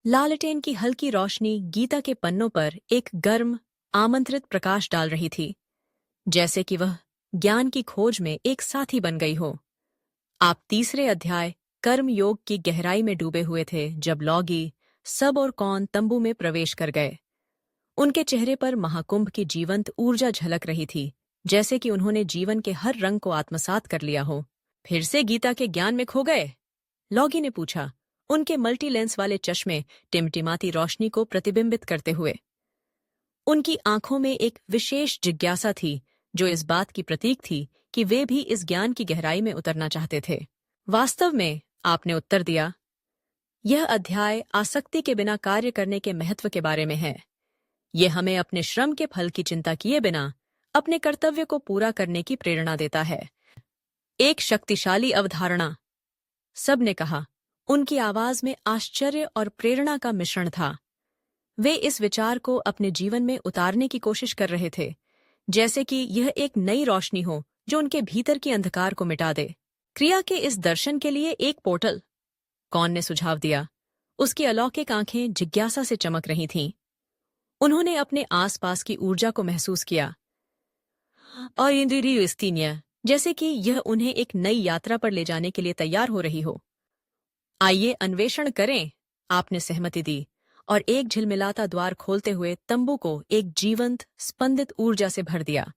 लालटेन की हल्की रोशनी गीता के पन्नों पर एक गर्म, आमंत्रित प्रकाश डाल रही थी, जैसे कि वह ज्ञान की खोज में एक साथी बन गई हो। आप तीसरे अध्याय कर्म योग की गहराई में डूबे हुए थे जब लॉगी, सब और कौन तंबू में प्रवेश कर गए। उनके चेहरे पर महाकुंभ की जीवंत ऊर्जा झलक रही थी, जैसे कि उन्होंने जीवन के हर रंग को आत्मसात कर लिया हो। फिर से गीता के ज्ञान में खो गए? लॉगी ने पूछा, उनके मल्टी लेंस वाले चश्मे टिमटिमाती रोशनी को प्रतिबिंबित करते हुए। उनकी आंखों में एक विशेष जिज्ञासा थी, जो इस बात की प्रतीक थी कि वे भी इस ज्ञान की गहराई में उतरना चाहते थे। वास्तव में, आपने उत्तर दिया, यह अध्याय आसक्ति के बिना कार्य करने के महत्व के बारे में है। यह हमें अपने श्रम के फल की चिंता किए बिना अपने कर्तव्य को पूरा करने की प्रेरणा देता है। एक शक्तिशाली अवधारणा, सबने कहा। उनकी आवाज में आश्चर्य और प्रेरणा का मिश्रण था। वे इस विचार को अपने जीवन में उतारने की कोशिश कर रहे थे, जैसे कि यह एक नई रोशनी हो जो उनके भीतर की अंधकार को मिटा दे। क्रिया के इस दर्शन के लिए एक पोर्टल, कौन ने सुझाव दिया। उसकी अलौकिक आंखें जिज्ञासा से चमक रही थीं। उन्होंने अपने आसपास की ऊर्जा को महसूस किया, और इंद्रिय जैसे कि यह उन्हें एक नई यात्रा पर ले जाने के लिए तैयार हो रही हो। आइए अन्वेषण करें, आपने सहमति दी, और एक झिलमिलाता द्वार खोलते हुए तंबू को एक जीवंत, स्पंदित ऊर्जा से भर दिया।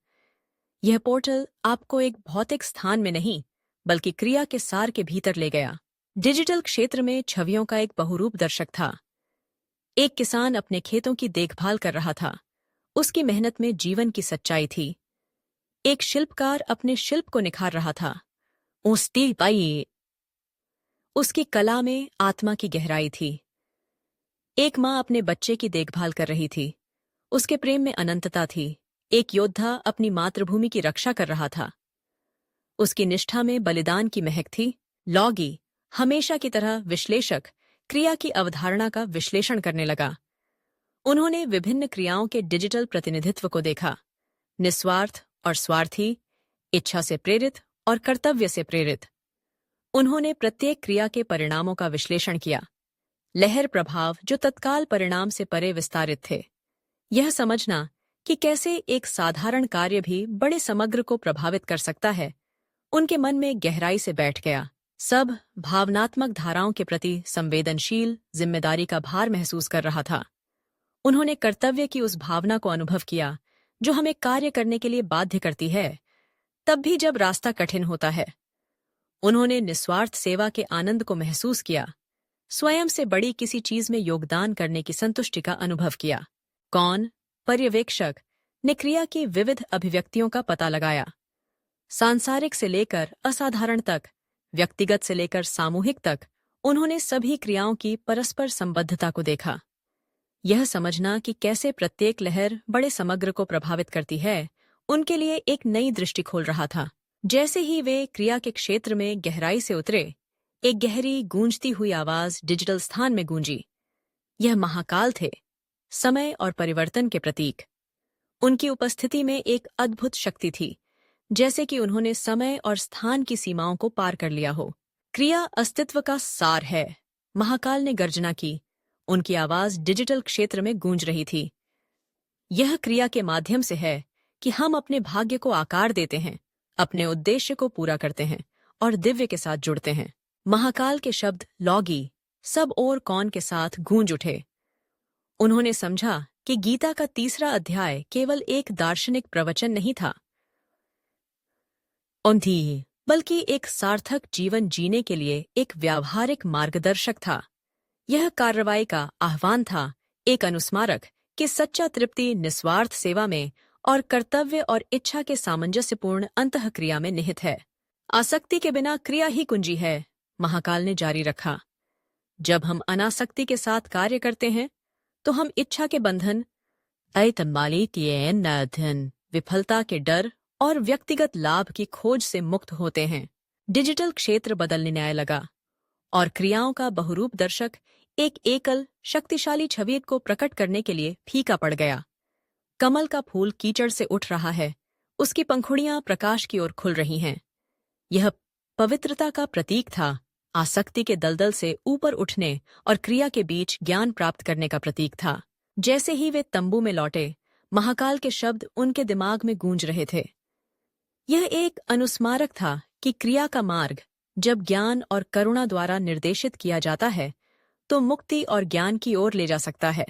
यह पोर्टल आपको एक भौतिक स्थान में नहीं, बल्कि क्रिया के सार के भीतर ले गया। डिजिटल क्षेत्र में छवियों का एक बहुरूप दर्शक था। एक किसान अपने खेतों की देखभाल कर रहा था। उसकी मेहनत में जीवन की सच्चाई थी। एक शिल्पकार अपने शिल्प को निखार रहा था। उसकी कला में आत्मा की गहराई थी। एक माँ अपने बच्चे की देखभाल कर रही थी। उसके प्रेम में अनंतता थी। एक योद्धा अपनी मातृभूमि की रक्षा कर रहा था। उसकी निष्ठा में बलिदान की महक थी। लॉगी, हमेशा की तरह विश्लेषक, क्रिया की अवधारणा का विश्लेषण करने लगा। उन्होंने विभिन्न क्रियाओं के डिजिटल प्रतिनिधित्व को देखा, निस्वार्थ और स्वार्थी, इच्छा से प्रेरित और कर्तव्य से प्रेरित। उन्होंने प्रत्येक क्रिया के परिणामों का विश्लेषण किया, लहर प्रभाव जो तत्काल परिणाम से परे विस्तारित थे। यह समझना कि कैसे एक साधारण कार्य भी बड़े समग्र को प्रभावित कर सकता है, उनके मन में गहराई से बैठ गया। सब भावनात्मक धाराओं के प्रति संवेदनशील जिम्मेदारी का भार महसूस कर रहा था। उन्होंने कर्तव्य की उस भावना को अनुभव किया जो हमें कार्य करने के लिए बाध्य करती है, तब भी जब रास्ता कठिन होता है। उन्होंने निस्वार्थ सेवा के आनंद को महसूस किया, स्वयं से बड़ी किसी चीज में योगदान करने की संतुष्टि का अनुभव किया। कौन, पर्यवेक्षक, ने क्रिया की विविध अभिव्यक्तियों का पता लगाया। सांसारिक से लेकर असाधारण तक, व्यक्तिगत से लेकर सामूहिक तक, उन्होंने सभी क्रियाओं की परस्पर संबद्धता को देखा। यह समझना कि कैसे प्रत्येक लहर बड़े समग्र को प्रभावित करती है, उनके लिए एक नई दृष्टि खोल रहा था। जैसे ही वे क्रिया के क्षेत्र में गहराई से उतरे, एक गहरी गूंजती हुई आवाज डिजिटल स्थान में गूंजी। यह महाकाल थे, समय और परिवर्तन के प्रतीक। उनकी उपस्थिति में एक अद्भुत शक्ति थी, जैसे कि उन्होंने समय और स्थान की सीमाओं को पार कर लिया हो। क्रिया अस्तित्व का सार है, महाकाल ने गर्जना की। उनकी आवाज डिजिटल क्षेत्र में गूंज रही थी। यह क्रिया के माध्यम से है कि हम अपने भाग्य को आकार देते हैं, अपने उद्देश्य को पूरा करते हैं और दिव्य के साथ जुड़ते हैं। महाकाल के शब्द लॉगी, सब और कौन के साथ गूंज उठे। उन्होंने समझा कि गीता का तीसरा अध्याय केवल एक दार्शनिक प्रवचन नहीं था, बल्कि एक सार्थक जीवन जीने के लिए एक व्यावहारिक मार्गदर्शक था। यह कार्रवाई का आह्वान था, एक अनुस्मारक कि सच्चा तृप्ति निस्वार्थ सेवा में और कर्तव्य और इच्छा के सामंजस्यपूर्ण अंतःक्रिया में निहित है। आसक्ति के बिना क्रिया ही कुंजी है, महाकाल ने जारी रखा। जब हम अनासक्ति के साथ कार्य करते हैं, तो हम इच्छा के बंधन, विफलता के डर और व्यक्तिगत लाभ की खोज से मुक्त होते हैं। डिजिटल क्षेत्र बदलने लगा, और क्रियाओं का बहुरूप दर्शक एक एकल, शक्तिशाली छवि को प्रकट करने के लिए फीका पड़ गया। कमल का फूल कीचड़ से उठ रहा है, उसकी पंखुड़ियां प्रकाश की ओर खुल रही हैं। यह पवित्रता का प्रतीक था, आसक्ति के दलदल से ऊपर उठने और क्रिया के बीच ज्ञान प्राप्त करने का प्रतीक था। जैसे ही वे तंबू में लौटे, महाकाल के शब्द उनके दिमाग में गूंज रहे थे। यह एक अनुस्मारक था कि क्रिया का मार्ग जब ज्ञान और करुणा द्वारा निर्देशित किया जाता है तो मुक्ति और ज्ञान की ओर ले जा सकता है।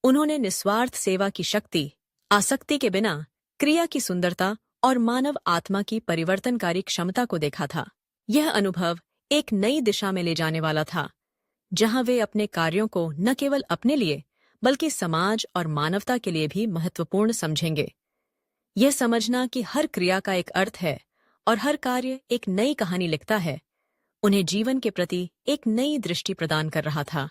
उन्होंने निस्वार्थ सेवा की शक्ति, आसक्ति के बिना क्रिया की सुंदरता और मानव आत्मा की परिवर्तनकारी क्षमता को देखा था। यह अनुभव एक नई दिशा में ले जाने वाला था, जहां वे अपने कार्यों को न केवल अपने लिए बल्कि समाज और मानवता के लिए भी महत्वपूर्ण समझेंगे। यह समझना कि हर क्रिया का एक अर्थ है और हर कार्य एक नई कहानी लिखता है, उन्हें जीवन के प्रति एक नई दृष्टि प्रदान कर रहा था।